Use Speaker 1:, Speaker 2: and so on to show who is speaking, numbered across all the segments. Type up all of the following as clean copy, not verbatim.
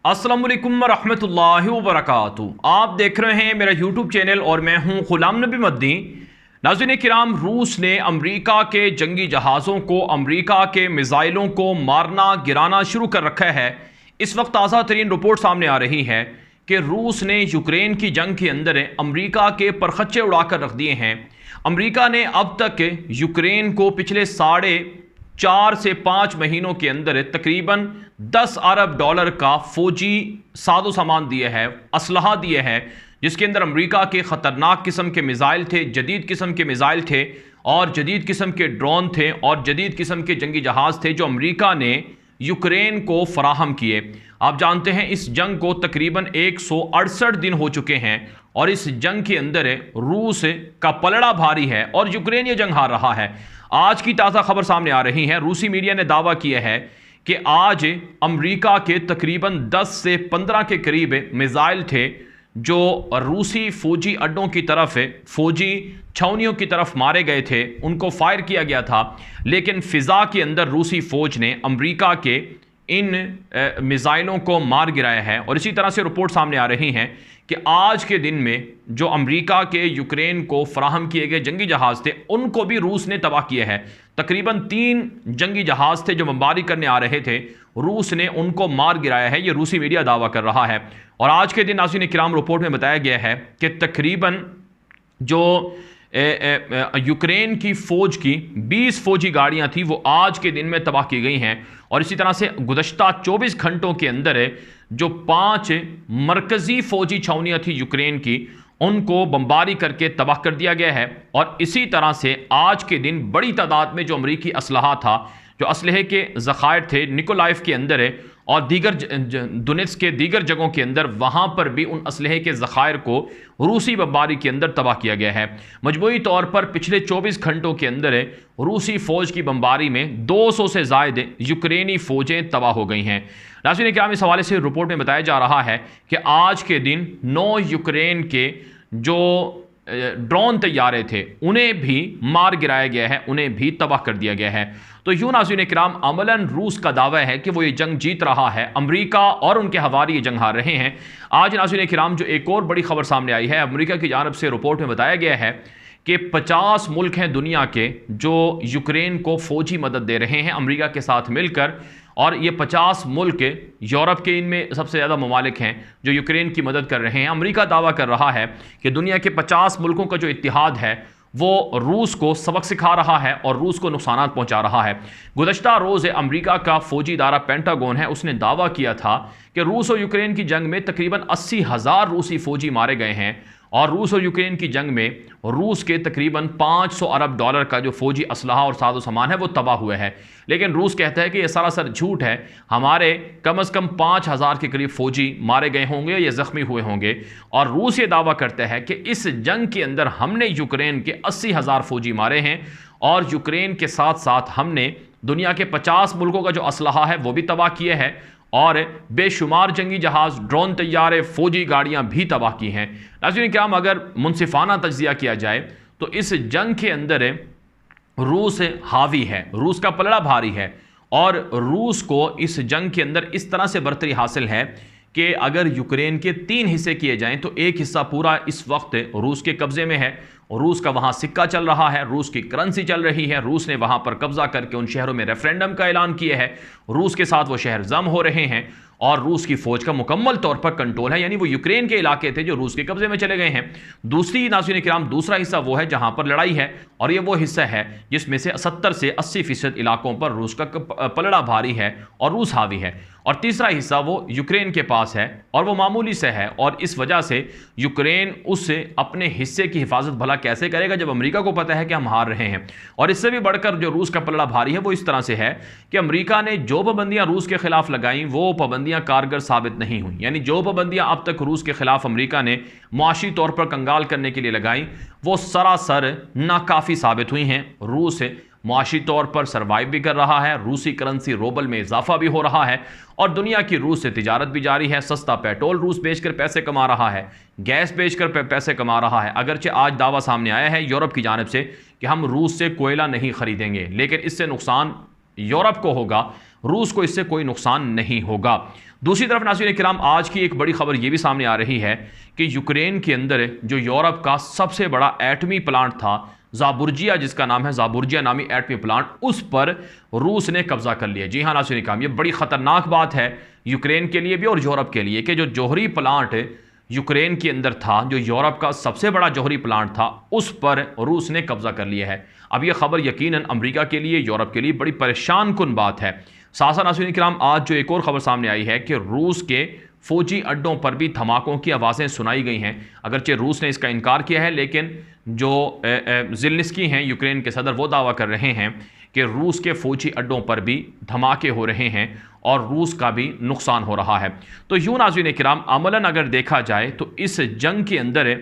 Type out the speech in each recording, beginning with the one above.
Speaker 1: अस्सलाम वालेकुम रहमतुल्लाहि व बरकातुहू। आप देख रहे हैं मेरा यूट्यूब चैनल और मैं हूं गुलाम नबी मद्दी। नाज़रीन किराम, रूस ने अमेरिका के जंगी जहाज़ों को, अमेरिका के मिसाइलों को मारना गिराना शुरू कर रखा है। इस वक्त ताज़ा तरीन रिपोर्ट सामने आ रही है कि रूस ने यूक्रेन की जंग के अंदर अमेरिका के परखच्चे उड़ाकर रख दिए हैं। अमेरिका ने अब तक यूक्रेन को पिछले 4.5 से 5 महीनों के अंदर तकरीबन 10 अरब डॉलर का फौजी साजो सामान दिया है, असलहा दिया है, जिसके अंदर अमेरिका के ख़तरनाक किस्म के मिसाइल थे, जदीद किस्म के मिसाइल थे और जदीद किस्म के ड्रोन थे और जदीद किस्म के जंगी जहाज़ थे जो अमेरिका ने यूक्रेन को फराहम किए। आप जानते हैं इस जंग को तकरीबन 168 दिन हो चुके हैं और इस जंग के अंदर रूस का पलड़ा भारी है और यूक्रेन ये जंग हार रहा है। आज की ताज़ा खबर सामने आ रही है, रूसी मीडिया ने दावा किया है कि आज अमेरिका के तकरीबन 10 से 15 के करीब मिसाइल थे जो रूसी फौजी अड्डों की तरफ, फौजी छावनियों की तरफ मारे गए थे, उनको फायर किया गया था। लेकिन फ़िज़ा के अंदर रूसी फ़ौज ने अमेरिका के इन मिसाइलों को मार गिराया है। और इसी तरह से रिपोर्ट सामने आ रही हैं कि आज के दिन में जो अमेरिका के यूक्रेन को फराहम किए गए जंगी जहाज़ थे उनको भी रूस ने तबाह किया है। तकरीबन 3 जंगी जहाज़ थे जो बमबारी करने आ रहे थे, रूस ने उनको मार गिराया है, ये रूसी मीडिया दावा कर रहा है। और आज के दिन नाज़रीन किराम रिपोर्ट में बताया गया है कि तकरीबन जो यूक्रेन की फ़ौज की 20 फ़ौजी गाड़ियां थी वो आज के दिन में तबाह की गई हैं। और इसी तरह से गुज़श्ता 24 घंटों के अंदर जो 5 मरकज़ी फ़ौजी छावनियां थी यूक्रेन की, उनको बमबारी करके तबाह कर दिया गया है। और इसी तरह से आज के दिन बड़ी तादाद में जो अमरीकी असलहा था, जो असलहे के ज़खायर थे निकोलाइव के अंदर और दीगर दोनेत्स्क के दीगर जगहों के अंदर, वहाँ पर भी उन असलहे के ज़खायर को रूसी बमबारी के अंदर तबाह किया गया है। मजमूई तौर पर पिछले 24 घंटों के अंदर रूसी फ़ौज की बमबारी में 200 से ज़ायद यूक्रेनी फ़ौजें तबाह हो गई हैं। नाज़रीन किराम, इस हवाले से रिपोर्ट में बताया जा रहा है कि आज के दिन 9 यूक्रेन के जो ड्रोन तैयारे थे उन्हें भी मार गिराया गया है, उन्हें भी तबाह कर दिया गया है। तो यूं नाज़रीन किराम, अमलन रूस का दावा है कि वो ये जंग जीत रहा है, अमेरिका और उनके हवारी ये जंग हार रहे हैं। आज नाज़रीन किराम जो एक और बड़ी खबर सामने आई है, अमेरिका की जानिब से रिपोर्ट में बताया गया है कि 50 मुल्क हैं दुनिया के जो यूक्रेन को फौजी मदद दे रहे हैं अमेरिका के साथ मिलकर। और ये 50 मुल्क यूरोप के, इनमें सबसे ज़्यादा ममालिक हैं जो यूक्रेन की मदद कर रहे हैं। अमेरिका दावा कर रहा है कि दुनिया के 50 मुल्कों का जो इत्तिहाद है वो रूस को सबक सिखा रहा है और रूस को नुकसान पहुंचा रहा है। गुज़श्ता रोज़ अमेरिका का फौजी इदारा पेंटागन है, उसने दावा किया था कि रूस और यूक्रेन की जंग में तकरीबन 80,000 रूसी फौजी मारे गए हैं और रूस और यूक्रेन की जंग में रूस के तकरीबन 500 अरब डॉलर का जो फौजी असलहा और साजो सामान है वो तबाह हुआ है। लेकिन रूस कहता है कि यह सरासर झूठ है, हमारे कम से कम 5,000 के करीब फौजी मारे गए होंगे या ज़ख्मी हुए होंगे। और रूस ये दावा करता है कि इस जंग के अंदर हमने यूक्रेन के 80,000 फौजी मारे हैं और यूक्रेन के साथ साथ हमने दुनिया के 50 मुल्कों का जो असलहा है वो भी तबाह किया है और बेशुमार जंगी जहाज़, ड्रोन तैयारे, फौजी गाड़ियां भी तबाह की हैं। नाज़रीन किराम, अगर मुनसिफाना तज्ज़िया किया जाए तो इस जंग के अंदर रूस हावी है, रूस का पलड़ा भारी है और रूस को इस जंग के अंदर इस तरह से बरतरी हासिल है कि अगर यूक्रेन के 3 हिस्से किए जाएं तो एक हिस्सा पूरा इस वक्त रूस के कब्ज़े में है। रूस का वहाँ सिक्का चल रहा है, रूस की करेंसी चल रही है, रूस ने वहाँ पर कब्ज़ा करके उन शहरों में रेफरेंडम का ऐलान किया है, रूस के साथ वो शहर जम हो रहे हैं और रूस की फ़ौज का मुकम्मल तौर पर कंट्रोल है, यानी वो यूक्रेन के इलाके थे जो रूस के कब्ज़े में चले गए हैं। दूसरी नाज़रीन किराम, दूसरा हिस्सा वो है जहाँ पर लड़ाई है और ये वो हिस्सा है जिसमें से 70 से 80% इलाकों पर रूस का पलड़ा भारी है और रूस हावी है। और तीसरा हिस्सा वो यूक्रेन के पास है और वो मामूली से है और इस वजह से यूक्रेन उस अपने हिस्से की हिफाजत भला कैसे करेगा जब अमेरिका को पता है कि हम हार रहे हैं। और इससे भी बढ़कर जो रूस का पलड़ा भारी है वो इस तरह से है कि अमेरिका ने जो पाबंदियां रूस के खिलाफ लगाई वो पाबंदियां कारगर साबित नहीं हुई, यानी जो पाबंदियां अब तक रूस के खिलाफ अमेरिका ने मुआशी तौर पर कंगाल करने के लिए लगाई वो सरासर नाकाफ़ी साबित हुई हैं। रूस मुआशी तौर पर सर्वाइव भी कर रहा है, रूसी करेंसी रूबल में इजाफा भी हो रहा है और दुनिया की रूस से तिजारत भी जारी है। सस्ता पेट्रोल रूस बेचकर पैसे कमा रहा है, गैस बेचकर पैसे कमा रहा है। अगरचे आज दावा सामने आया है यूरोप की जानिब से कि हम रूस से कोयला नहीं खरीदेंगे, लेकिन इससे नुकसान यूरोप को होगा, रूस को इससे कोई नुकसान नहीं होगा। दूसरी तरफ नाज़रीन किराम, आज की एक बड़ी खबर यह भी सामने आ रही है कि यूक्रेन के अंदर जो यूरोप का सबसे बड़ा एटमी प्लांट था ज़ाबोरिजिया, जिसका नाम है ज़ाबोरिजिया नामी एटमी प्लांट, उस पर रूस ने कब्जा कर लिया। जी हाँ नाज़रीन किराम, ये बड़ी ख़तरनाक बात है यूक्रेन के लिए भी और यूरोप के लिए कि जो जौहरी प्लांट यूक्रेन के अंदर था, जो यूरोप का सबसे बड़ा जौहरी प्लांट था, उस पर रूस ने कब्जा कर लिया है। अब यह खबर यकीनन अमेरिका के लिए, यूरोप के लिए बड़ी परेशान कुन बात है। साथ साथ नाज़रीन किराम, आज जो एक और खबर सामने आई है कि रूस के फौजी अड्डों पर भी धमाकों की आवाज़ें सुनाई गई हैं। अगरचे रूस ने इसका इनकार किया है, लेकिन जो ज़ेलेंस्की हैं यूक्रेन के सदर, वो दावा कर रहे हैं कि रूस के फौजी अड्डों पर भी धमाके हो रहे हैं और रूस का भी नुकसान हो रहा है। तो यूँ नाज़रीन किराम, अमलन अगर देखा जाए तो इस जंग के अंदर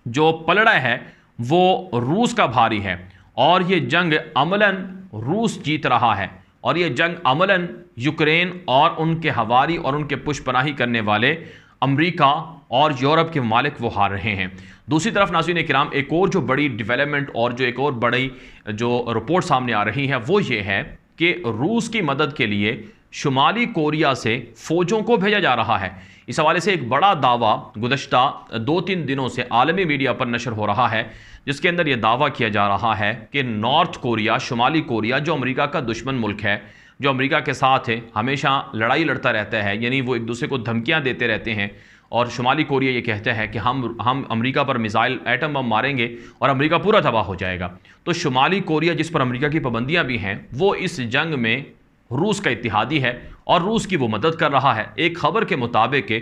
Speaker 1: जो पलड़ा है वो रूस का भारी है और ये जंग अमलन रूस जीत रहा है और ये जंग अमलन यूक्रेन और उनके हवारी और उनके पुष्पनाही करने वाले अमेरिका और यूरोप के ममालिक वो हार रहे हैं। दूसरी तरफ नाज़रीन किराम, एक और जो बड़ी डेवलपमेंट और जो एक और बड़ी जो रिपोर्ट सामने आ रही है वो ये है कि रूस की मदद के लिए शुमाली कोरिया से फ़ौजों को भेजा जा रहा है। इस हवाले से एक बड़ा दावा गुज़श्ता 2-3 दिनों से आलमी मीडिया पर नशर हो रहा है, जिसके अंदर यह दावा किया जा रहा है कि नॉर्थ कोरिया, शुमाली कोरिया, जो अमेरिका का दुश्मन मुल्क है, जो अमेरिका के साथ हमेशा लड़ाई लड़ता रहता है, यानी वो एक दूसरे को धमकियां देते रहते हैं, और शुमाली कोरिया ये कहता है कि हम अमेरिका पर मिसाइल, एटम बम मारेंगे और अमेरिका पूरा तबाह हो जाएगा। तो शुमाली कोरिया, जिस पर अमेरिका की पाबंदियां भी हैं, वो इस जंग में रूस का इत्तेहादी है और रूस की वो मदद कर रहा है। एक खबर के मुताबिक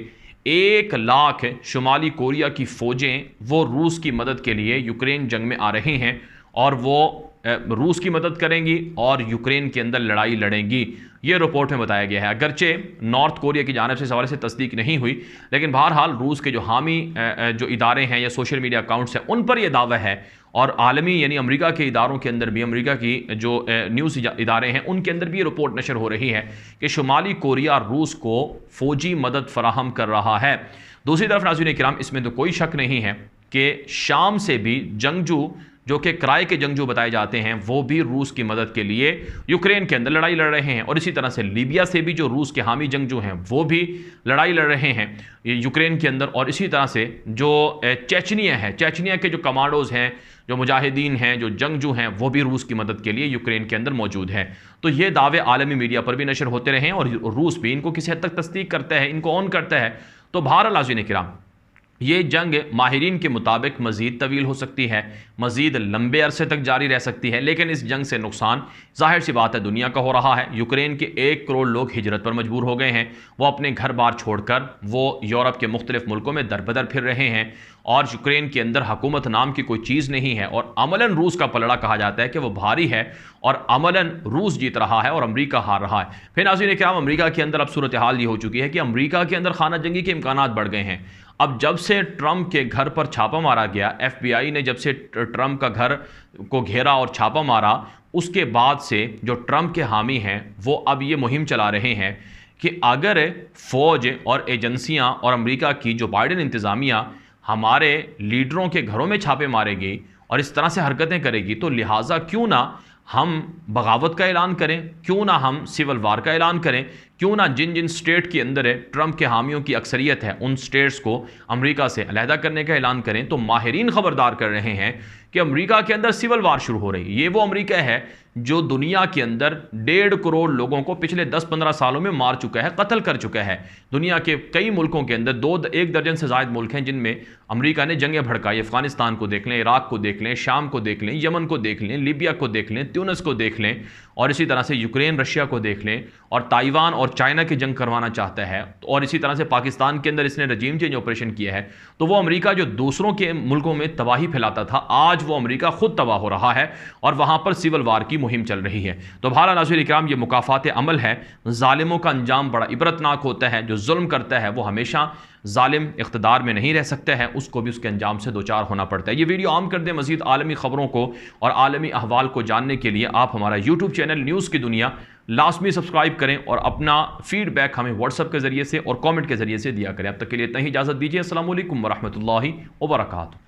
Speaker 1: 1 लाख शुमाली कोरिया की फ़ौजें वो रूस की मदद के लिए यूक्रेन जंग में आ रहे हैं और वो रूस की मदद करेंगी और यूक्रेन के अंदर लड़ाई लड़ेंगी। ये रिपोर्ट में बताया गया है। अगरचे नॉर्थ कोरिया की जानिब से इस हवाले से तस्दीक नहीं हुई, लेकिन बहरहाल रूस के जो हामी जो इदारे हैं या सोशल मीडिया अकाउंट्स हैं, उन पर यह दावा है और आलमी यानी अमेरिका के इदारों के अंदर भी, अमेरिका की जो न्यूज़ इदारे हैं उनके अंदर भी ये रिपोर्ट नशर हो रही है कि शुमाली कोरिया रूस को फ़ौजी मदद फराहम कर रहा है। दूसरी तरफ नाज़रीन किराम, इसमें तो कोई शक नहीं है कि शाम से भी जंगजू, जो कि किराए के जंगजू बताए जाते हैं, वो भी रूस की मदद के लिए यूक्रेन के अंदर लड़ाई लड़ रहे हैं। और इसी तरह से लीबिया से भी जो रूस के हामी जंगजू हैं वो भी लड़ाई लड़ रहे हैं यूक्रेन के अंदर। और इसी तरह से जो चेचनिया है, चेचनिया के जो कमांडोज हैं, जो मुजाहिदीन हैं, जो जंगजू हैं, वो भी रूस की मदद के लिए यूक्रेन के अंदर मौजूद है। तो ये दावे आलमी मीडिया पर भी नशर होते रहे और रूस भी इनको किसी हद तक तस्दीक करता है, इनको ऑन करता है। तो बहरहाल नाज़रीन किराम, ये जंग माहिरीन के मुताबिक मज़ीद तवील हो सकती है, मज़ीद लंबे अरसे तक जारी रह सकती है, लेकिन इस जंग से नुकसान ज़ाहिर सी बात है दुनिया का हो रहा है। यूक्रेन के 1 करोड़ लोग हिजरत पर मजबूर हो गए हैं, वो अपने घर बार छोड़कर वो यूरोप के मुख्तलिफ मुल्कों में दर बदर फिर रहे हैं और यूक्रेन के अंदर हुकूमत नाम की कोई चीज़ नहीं है और अमलन रूस का पलड़ा कहा जाता है कि वो भारी है और अमलन रूस जीत रहा है और अमेरिका हार रहा है। फिर नाज़रीन किराम, अमेरिका के अंदर अब सूरत हाल ये हो चुकी है कि अमेरिका के अंदर खाना जंगी के इम्कानात बढ़ गए हैं। अब जब से ट्रंप के घर पर छापा मारा गया, FBI ने जब से ट्रंप का घर को घेरा और छापा मारा, उसके बाद से जो ट्रंप के हामी हैं वो अब ये मुहिम चला रहे हैं कि अगर फ़ौज और एजेंसियां और अमेरिका की जो बाइडेन इंतज़ामिया हमारे लीडरों के घरों में छापे मारेगी और इस तरह से हरकतें करेगी, तो लिहाजा क्यों ना हम बगावत का ऐलान करें, क्यों ना हम सिविल वार का ऐलान करें, क्यों ना जिन जिन स्टेट के अंदर ट्रंप के हामियों की अक्सरियत है उन स्टेट्स को अमेरिका से अलहदा करने का ऐलान करें। तो माहिरीन खबरदार कर रहे हैं कि अमेरिका के अंदर सिविल वार शुरू हो रही है। ये वो अमेरिका है जो दुनिया के अंदर 1.5 करोड़ लोगों को पिछले 10-15 सालों में मार चुका है, कत्ल कर चुका है। दुनिया के कई मुल्कों के अंदर 1 दर्जन से ज़ायद मुल्क हैं जिनमें अमेरिका ने जंगें भड़काई। अफगानिस्तान को देख लें, इराक को देख लें, शाम को देख लें, यमन को देख लें, लीबिया को देख लें, ट्यूनिस को देख लें और इसी तरह से यूक्रेन, रशिया को देख लें और ताइवान और चाइना की जंग करवाना चाहता है। और इसी तरह से पाकिस्तान के अंदर इसने रजीम चेंज ऑपरेशन किया है। तो वो अमेरिका जो दूसरों के मुल्कों में तबाही फैलाता था, आज वो अमेरिका खुद तबाह हो रहा है और वहाँ पर सिविल वार की मुहिम चल रही है। तो बहरहाल नाज़रीन इकराम, ये मुकाफ़ात अमल है। ज़ालिमों का अंजाम बड़ा इबरतनाक होता है। जो जुल्म करता है वो हमेशा ज़ालिम इक़्तिदार में नहीं रह सकता है, उसको भी उसके अंजाम से दो चार होना पड़ता है। ये वीडियो आम कर दें। मज़ीद आलमी ख़बरों को और आलमी अहवाल को जानने के लिए आप हमारा यूट्यूब चैनल न्यूज़ की दुनिया लाजमी सब्सक्राइब करें और अपना फीडबैक हमें व्हाट्सएप के ज़रिए से और कमेंट के ज़रिए से दिया करें। अब तक के लिए इतना ही इजाज़त दीजिए। अस्सलामु अलैकुम वरहमतुल्लाहि वबरकातुहू।